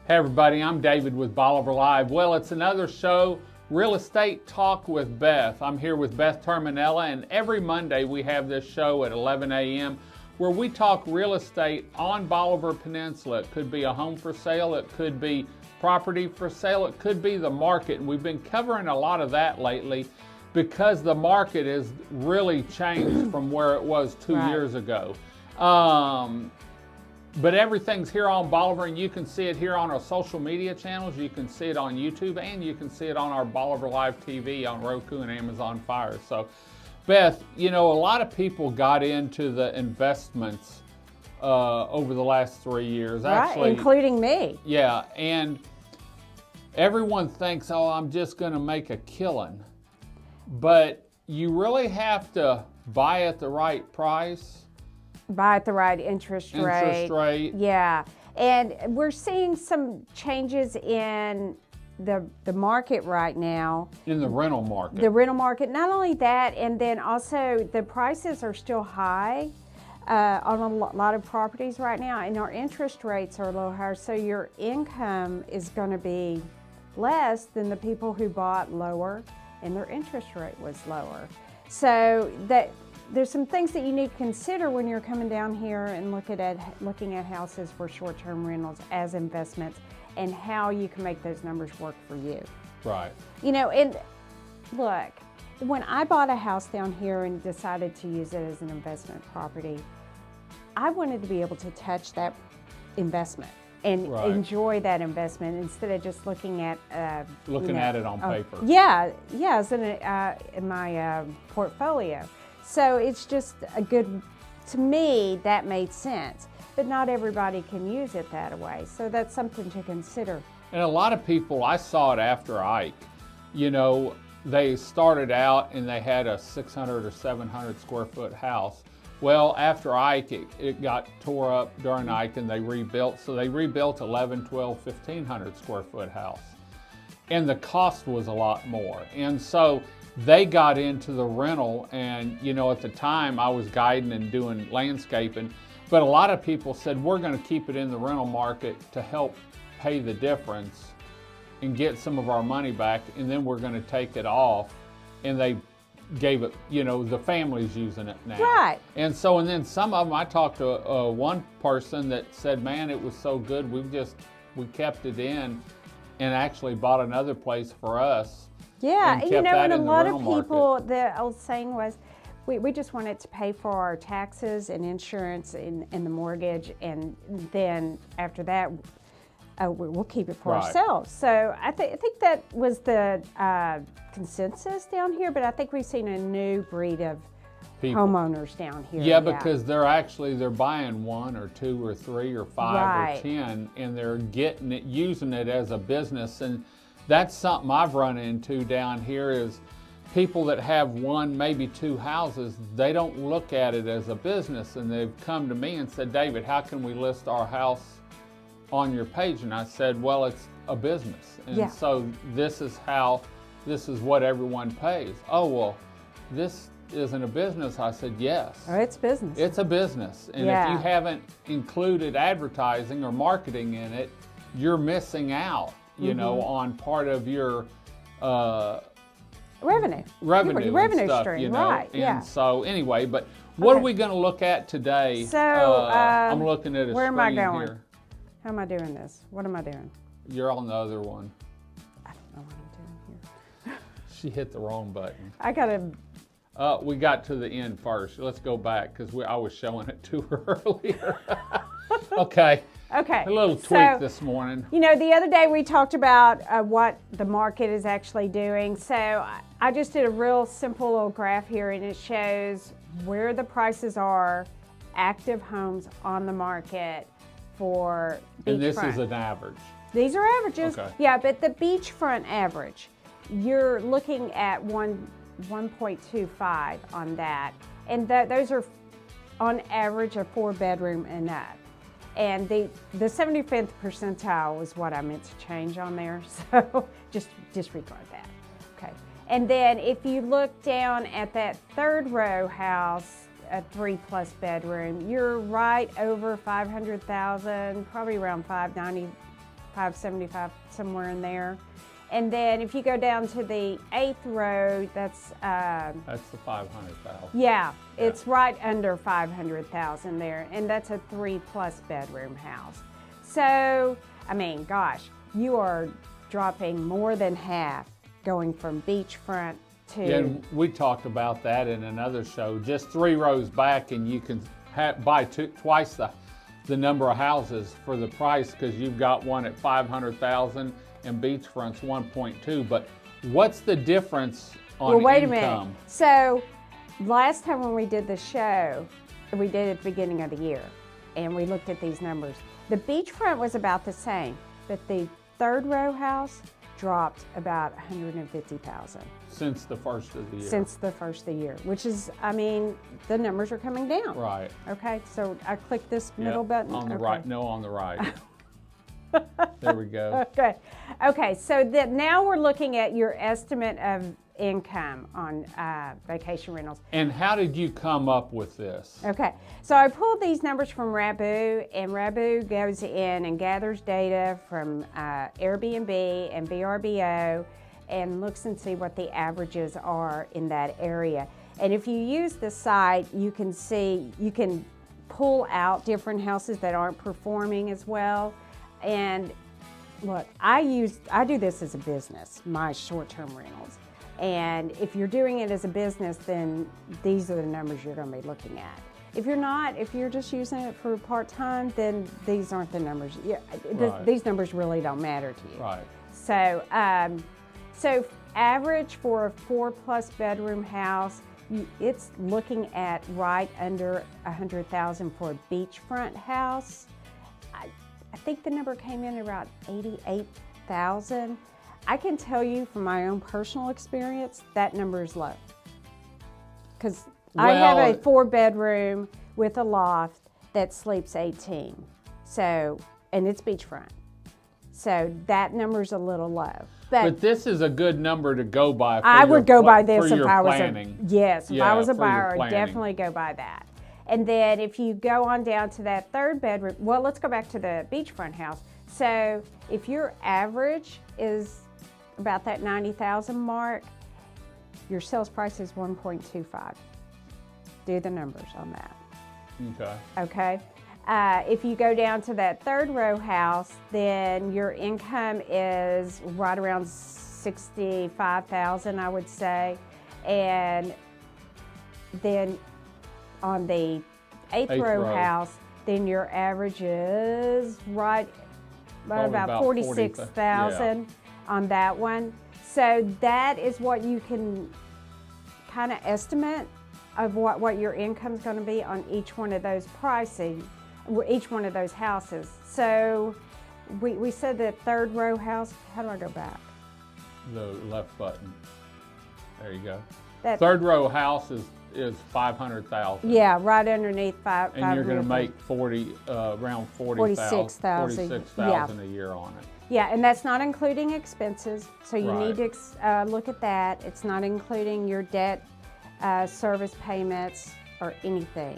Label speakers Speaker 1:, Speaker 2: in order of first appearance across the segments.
Speaker 1: Hey everybody, I'm David with Bolivar Live. Well, it's another show, Real Estate Talk with Beth. I'm here with Beth Terminella, and every Monday we have this show at 11 a.m. where we talk real estate on Bolivar Peninsula. It could be a home for sale, it could be property for sale, it could be the market. And we've been covering a lot of that lately because the market has really changed from where it was 2 years ago. But everything's here on Bolivar, and you can see it here on our social media channels. You can see it on YouTube, and you can see it on our Bolivar Live TV on Roku and Amazon Fire. So, Beth, you know, a lot of people got into the investments over the last 3 years.
Speaker 2: Right, including me.
Speaker 1: Yeah, and everyone thinks, oh, I'm just going to make a killing. But you really have to buy at the right price.
Speaker 2: Buy at the right interest rate. Yeah, and we're seeing some changes in the market right now.
Speaker 1: In the rental market.
Speaker 2: The rental market. Not only that, and then also the prices are still high on a lot of properties right now, and our interest rates are a little higher. So your income is going to be less than the people who bought lower, and their interest rate was lower. So there's some things that you need to consider when you're coming down here and looking at houses for short-term rentals as investments, and how you can make those numbers work for you.
Speaker 1: Right.
Speaker 2: You know, and look, when I bought a house down here and decided to use it as an investment property, I wanted to be able to touch that investment and enjoy that investment instead of just looking at
Speaker 1: at it on paper.
Speaker 2: Yeah, as in my portfolio. So it's just to me, that made sense. But not everybody can use it that way. So that's something to consider.
Speaker 1: And a lot of people, I saw it after Ike. You know, they started out and they had a 600 or 700 square foot house. Well, after Ike, it got tore up during Ike and they rebuilt. So they rebuilt 11, 12, 1,500 square foot house. And the cost was a lot more. And so they got into the rental, and you know, at the time I was guiding and doing landscaping, but a lot of people said, we're going to keep it in the rental market to help pay the difference and get some of our money back, and then we're going to take it off. And they gave it, you know, the family's using it now.
Speaker 2: Right.
Speaker 1: And so, and then some of them, I talked to one person that said, man, it was so good, we kept it in and actually bought another place for us.
Speaker 2: Yeah, you know, and a lot of people, the old saying was, we just wanted to pay for our taxes and insurance and the mortgage, and then after that, we'll keep it for ourselves. So I think that was the consensus down here, but I think we've seen a new breed of homeowners down here.
Speaker 1: Yeah, because they're buying one or two or three or five or 10, and they're getting it, using it as a business. And that's something I've run into down here is people that have one, maybe two houses, they don't look at it as a business. And they've come to me and said, David, how can we list our house on your page? And I said, well, it's a business. And so this is what everyone pays. Oh, well, this isn't a business. I said, yes.
Speaker 2: Oh, it's business.
Speaker 1: It's a business. And if you haven't included advertising or marketing in it, you're missing out, you know, on part of your
Speaker 2: revenue
Speaker 1: stuff,
Speaker 2: stream,
Speaker 1: you know? And so anyway, but what are we going to look at today?
Speaker 2: So
Speaker 1: I'm looking at a
Speaker 2: where am I
Speaker 1: screen
Speaker 2: going?
Speaker 1: here.
Speaker 2: How am I doing this? What am I doing?
Speaker 1: You're on the other one.
Speaker 2: I don't know what I'm doing here.
Speaker 1: She hit the wrong button.
Speaker 2: I gotta.
Speaker 1: We got to the end first. Let's go back because I was showing it to her earlier. Okay. A little tweak this morning.
Speaker 2: You know, the other day we talked about what the market is actually doing. So I just did a real simple little graph here, and it shows where the prices are, active homes on the market for beachfront.
Speaker 1: And this is an average.
Speaker 2: These are averages. Okay. Yeah, but the beachfront average, you're looking at 1.25 on that. And those are on average a 4-bedroom and up. And the 75th percentile was what I meant to change on there, so just disregard that. Okay. And then if you look down at that third row house, a 3+ bedroom, you're right over 500,000, probably around 590, 575, somewhere in there. And then if you go down to the 8th row, that's
Speaker 1: the 500,000.
Speaker 2: yeah, it's right under 500,000 there, and that's a 3+ bedroom house. So, I mean, gosh, you are dropping more than half going from beachfront to...
Speaker 1: Yeah, and we talked about that in another show. Just 3 rows back, and you can buy twice the number of houses for the price, because you've got one at 500,000 and beachfront's 1.2. But what's the difference on
Speaker 2: Well, wait
Speaker 1: income?
Speaker 2: a minute. So, last time when we did the show, we did it at the beginning of the year, and we looked at these numbers. The beachfront was about the same, but the 3rd row house dropped about 150,000
Speaker 1: Since the first of the year.
Speaker 2: since the first of the year, which is, I mean, the numbers are coming down.
Speaker 1: Right.
Speaker 2: Okay, so I click this middle
Speaker 1: Yep,
Speaker 2: button.
Speaker 1: on the
Speaker 2: Okay.
Speaker 1: right. No, on the right. There we go.
Speaker 2: Okay, okay. So now we're looking at your estimate of income on vacation rentals.
Speaker 1: And how did you come up with this?
Speaker 2: Okay, so I pulled these numbers from Rabu, and Rabu goes in and gathers data from Airbnb and VRBO and looks and see what the averages are in that area. And if you use the site, you can see, you can pull out different houses that aren't performing as well. And look, I do this as a business, my short-term rentals. And if you're doing it as a business, then these are the numbers you're going to be looking at. If you're not, if you're just using it for part-time, then these aren't the numbers. Yeah,
Speaker 1: Right.
Speaker 2: These numbers really don't matter to you.
Speaker 1: Right.
Speaker 2: So, so average for a 4+ bedroom house, it's looking at right under 100,000 for a beachfront house. I think the number came in around 88,000. I can tell you from my own personal experience, that number is low. Because I have a 4-bedroom with a loft that sleeps 18. So, and it's beachfront. So that number's a little low.
Speaker 1: But this is a good number to go by. For
Speaker 2: I would go by this
Speaker 1: for
Speaker 2: if
Speaker 1: your
Speaker 2: I was
Speaker 1: planning.
Speaker 2: if I was a
Speaker 1: for your
Speaker 2: buyer, I'd
Speaker 1: planning.
Speaker 2: definitely go by that. And then if you go on down to that 3rd bedroom, well, let's go back to the beachfront house. So if your average is about that 90,000 mark, your sales price is 1.25. Do the numbers on that.
Speaker 1: Okay.
Speaker 2: Okay. If you go down to that 3rd row house, then your income is right around 65,000, I would say. And then on the 8th row house, then your average is right about 46,000 on that one. So that is what you can kind of estimate of what your income is going to be on each one of those pricing, each one of those houses. So we said the 3rd row house, how do I go back?
Speaker 1: The left button. There you go.
Speaker 2: That
Speaker 1: 3rd row house is 500,000.
Speaker 2: Yeah, right underneath five.
Speaker 1: And you're going to make around 46,000 a year on it.
Speaker 2: Yeah, and that's not including expenses. So you
Speaker 1: Right.
Speaker 2: need to look at that. It's not including your debt service payments or anything.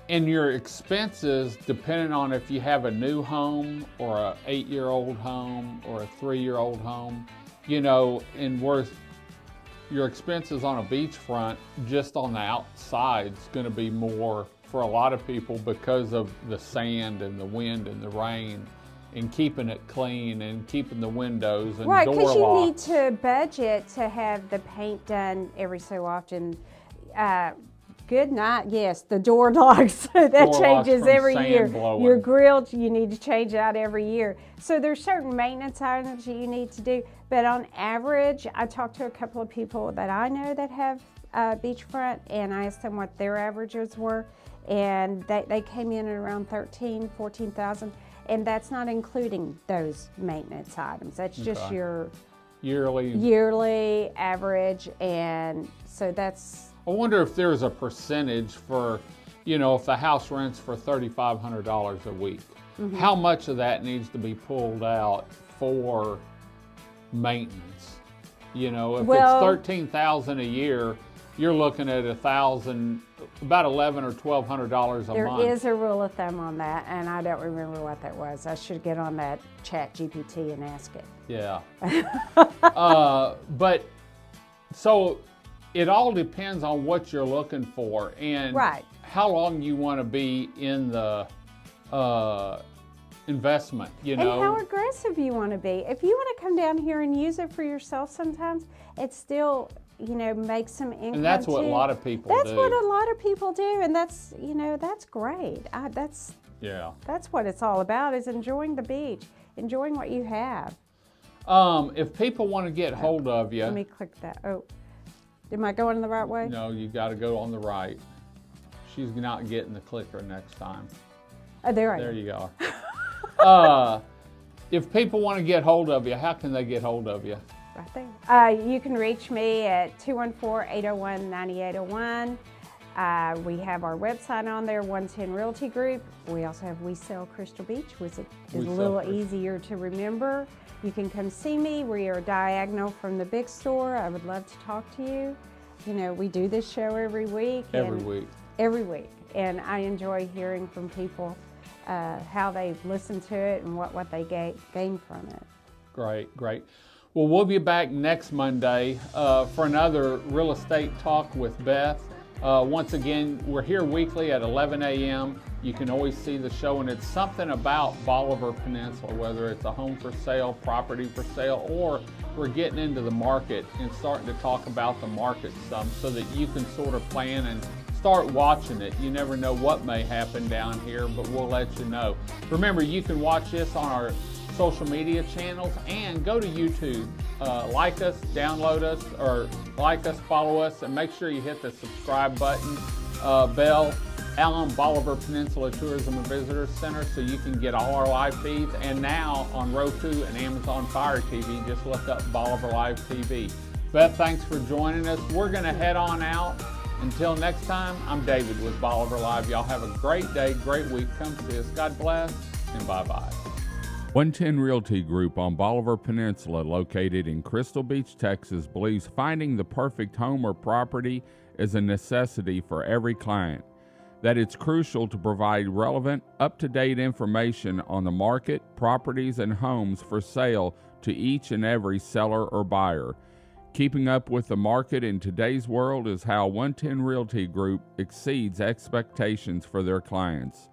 Speaker 1: And your expenses, depending on if you have a new home or a 8-year-old home or a 3-year-old home, you know, and your expenses on a beachfront, just on the outside, is going to be more for a lot of people because of the sand and the wind and the rain, and keeping it clean and keeping the windows and
Speaker 2: Right,
Speaker 1: door
Speaker 2: because you need
Speaker 1: locks.
Speaker 2: to budget to have the paint done every so often. Good night, yes, the door locks, that
Speaker 1: Door locks
Speaker 2: changes
Speaker 1: from
Speaker 2: every
Speaker 1: sand
Speaker 2: year.
Speaker 1: blowing.
Speaker 2: Your grill, you need to change out every year. So there's certain maintenance items that you need to do. But on average, I talked to a couple of people that I know that have beachfront, and I asked them what their averages were, and they came in at around 14,000, and that's not including those maintenance items. That's just
Speaker 1: Okay.
Speaker 2: your
Speaker 1: yearly
Speaker 2: average, and so that's...
Speaker 1: I wonder if there's a percentage for, you know, if the house rents for $3,500 a week, how much of that needs to be pulled out for maintenance? You know, if
Speaker 2: Well-
Speaker 1: it's $13,000 a year, you're looking at $1,000 about $1,100 or $1,200 a month.
Speaker 2: There is a rule of thumb on that, and I don't remember what that was. I should get on that Chat GPT and ask it.
Speaker 1: Yeah. But so it all depends on what you're looking for and
Speaker 2: Right.
Speaker 1: how long you want to be in the investment, you
Speaker 2: And
Speaker 1: know.
Speaker 2: how aggressive you want to be. If you want to come down here and use it for yourself sometimes, it still, you know, makes some income
Speaker 1: And that's what
Speaker 2: too.
Speaker 1: a lot of people
Speaker 2: That's
Speaker 1: do.
Speaker 2: what a lot of people do, and that's, you know, that's great.
Speaker 1: Yeah.
Speaker 2: That's what it's all about, is enjoying the beach, enjoying what you have.
Speaker 1: If people want to get hold of you,
Speaker 2: Let me click that. Oh, am I going the right way?
Speaker 1: no, you got to go on the right. She's not getting the clicker next time.
Speaker 2: Oh, there I am.
Speaker 1: There you go. If people want to get hold of you, how can they get hold of you?
Speaker 2: Right there. You can reach me at 214-801-9801. We have our website on there, 110 Realty Group. We also have We Sell Crystal Beach, which is a
Speaker 1: We Sell
Speaker 2: little
Speaker 1: Crystal.
Speaker 2: easier to remember. You can come see me. We are diagonal from the big store. I would love to talk to you. You know, we do this show every week.
Speaker 1: Every week.
Speaker 2: Every week. And I enjoy hearing from people how they listen to it and what they gain from it.
Speaker 1: Great, great. Well, we'll be back next Monday for another real estate talk with Beth. Once again, we're here weekly at 11 a.m. You can always see the show, and it's something about Bolivar Peninsula, whether it's a home for sale, property for sale, or we're getting into the market and starting to talk about the market some so that you can sort of plan and start watching it. You never know what may happen down here, but we'll let you know. Remember, you can watch this on our social media channels and go to YouTube. Like us, download us, or like us, follow us, and make sure you hit the subscribe button, bell, on Bolivar Peninsula Tourism and Visitors Center, so you can get all our live feeds. And now on Roku and Amazon Fire TV, just look up Bolivar Live TV. Beth, thanks for joining us. We're going to head on out. Until next time, I'm David with Bolivar Live. Y'all have a great day, great week. Come see us. God bless, and bye-bye. 110 Realty Group on Bolivar Peninsula, located in Crystal Beach, Texas, believes finding the perfect home or property is a necessity for every client. That it's crucial to provide relevant, up-to-date information on the market, properties, and homes for sale to each and every seller or buyer. Keeping up with the market in today's world is how 110 Realty Group exceeds expectations for their clients.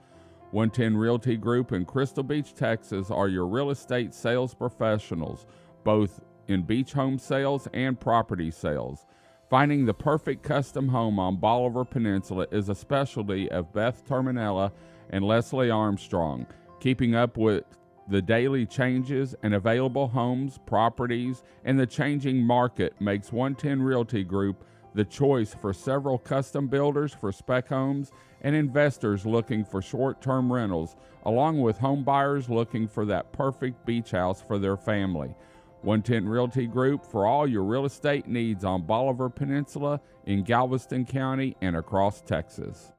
Speaker 1: 110 Realty Group in Crystal Beach, Texas are your real estate sales professionals, both in beach home sales and property sales. Finding the perfect custom home on Bolivar Peninsula is a specialty of Beth Terminella and Leslie Armstrong. Keeping up with the daily changes and available homes, properties, and the changing market makes 110 Realty Group the choice for several custom builders for spec homes and investors looking for short-term rentals, along with home buyers looking for that perfect beach house for their family. 110 Realty Group for all your real estate needs on Bolivar Peninsula, in Galveston County, and across Texas.